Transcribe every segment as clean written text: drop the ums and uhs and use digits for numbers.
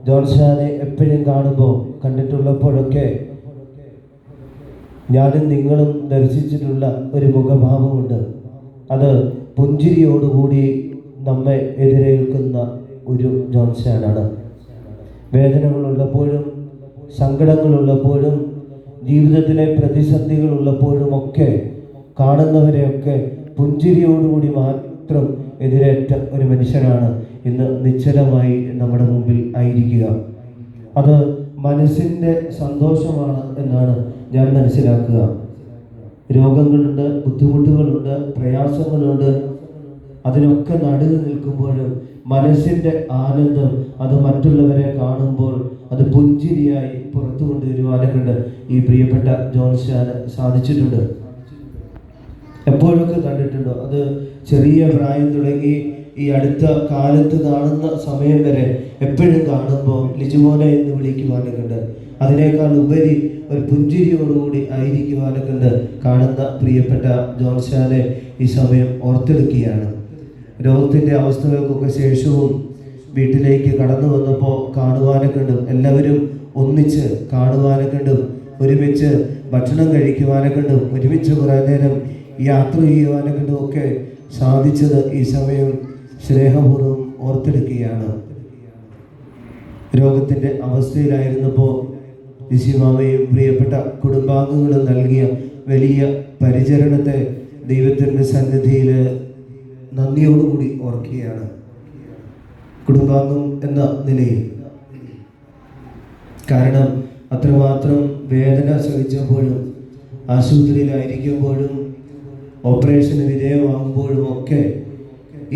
ജോൺസാനെ എപ്പോഴും കാണുമ്പോൾ കണ്ടിട്ടുള്ളപ്പോഴൊക്കെ ഞാനും നിങ്ങളും ദർശിച്ചിട്ടുള്ള ഒരു മുഖഭാവമുണ്ട്. അത് പുഞ്ചിരിയോടുകൂടി നമ്മെ എതിരേൽക്കുന്ന ഒരു ജോൺസാനാണ്. വേദനകളുള്ളപ്പോഴും സങ്കടങ്ങളുള്ളപ്പോഴും ജീവിതത്തിലെ പ്രതിസന്ധികളുള്ളപ്പോഴുമൊക്കെ കാണുന്നവരെയൊക്കെ പുഞ്ചിരിയോടുകൂടി മാത്രം എതിരേറ്റ ഒരു മനുഷ്യനാണ് ഇന്ന് നിശ്ചലമായി നമ്മുടെ മുമ്പിൽ ആയിരിക്കുക. അത് മനസ്സിൻ്റെ സന്തോഷമാണ് എന്നാണ് ഞാൻ മനസ്സിലാക്കുക. രോഗങ്ങളുണ്ട്, ബുദ്ധിമുട്ടുകളുണ്ട്, പ്രയാസങ്ങളുണ്ട്. അതിനൊക്കെ നടുവ് നിൽക്കുമ്പോഴും മനസ്സിൻ്റെ ആനന്ദം അത് മറ്റുള്ളവരെ കാണുമ്പോൾ അത് പുഞ്ചിരിയായി പുറത്തു കൊണ്ടുവരുവാനൊക്കെ ഈ പ്രിയപ്പെട്ട ജോൺസാന് സാധിച്ചിട്ടുണ്ട്. എപ്പോഴൊക്കെ കണ്ടിട്ടുണ്ടോ? അത് ചെറിയ പ്രായം തുടങ്ങി ഈ അടുത്ത കാലത്ത് കാണുന്ന സമയം വരെ എപ്പോഴും കാണുമ്പോൾ ലിജുമോനെ എന്ന് വിളിക്കുവാനൊക്കെ, അതിനേക്കാൾ ഉപരി ഒരു പുഞ്ചിരിയോടുകൂടി ആയിരിക്കുവാനൊക്കെ കാണുന്ന പ്രിയപ്പെട്ട ജോൺസാനെ ഈ സമയം ഓർത്തെടുക്കുകയാണ്. രോഗത്തിൻ്റെ അവസ്ഥകൾക്കൊക്കെ ശേഷവും വീട്ടിലേക്ക് കടന്നു വന്നപ്പോൾ കാണുവാനൊക്കെ എല്ലാവരും ഒന്നിച്ച് കാണുവാനൊക്കെ, ഒരുമിച്ച് ഭക്ഷണം കഴിക്കുവാനൊക്കെ, ഒരുമിച്ച് കുറേ നേരം യാത്ര ചെയ്യുവാനൊക്കെ ഒക്കെ സാധിച്ചത് ഈ സമയം സ്നേഹപൂർവ്വം ഓർത്തെടുക്കുകയാണ്. രോഗത്തിൻ്റെ അവസ്ഥയിലായിരുന്നപ്പോൾ ലിസിമാമയും പ്രിയപ്പെട്ട കുടുംബാംഗങ്ങളും നൽകിയ വലിയ പരിചരണത്തെ ദൈവത്തിൻ്റെ സന്നിധിയിൽ നന്ദിയോടുകൂടി ഓർക്കുകയാണ്. കുടുംബാംഗം എന്ന നിലയിൽ, കാരണം അത്രമാത്രം വേദന സഹിച്ചപ്പോഴും ആശുപത്രിയിലായിരിക്കുമ്പോഴും ഓപ്പറേഷന് വിധേയമാകുമ്പോഴും ഒക്കെ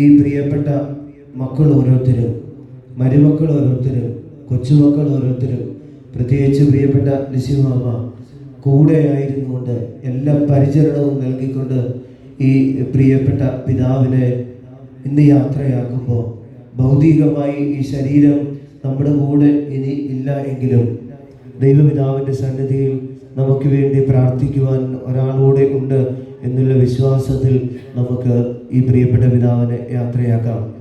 ഈ പ്രിയപ്പെട്ട മക്കൾ ഓരോരുത്തരും, മരുമക്കൾ ഓരോരുത്തരും, കൊച്ചുമക്കൾ ഓരോരുത്തരും, പ്രത്യേകിച്ച് പ്രിയപ്പെട്ട ലിസിമാമ കൂടെ ആയിരുന്നുകൊണ്ട് എല്ലാ പരിചരണവും നൽകിക്കൊണ്ട് ഈ പ്രിയപ്പെട്ട പിതാവിനെ ഇന്ന് യാത്രയാക്കുമ്പോൾ ഭൗതികമായി ഈ ശരീരം നമ്മുടെ കൂടെ ഇനി ഇല്ല എങ്കിലും ദൈവപിതാവിൻ്റെ സന്നിധിയിൽ നമുക്ക് വേണ്ടി പ്രാർത്ഥിക്കുവാൻ ഒരാളൂടെ ഉണ്ട് എന്നുള്ള വിശ്വാസത്തിൽ നമുക്ക് ഈ പ്രിയപ്പെട്ട പിതാവിനെ യാത്രയാക്കാം.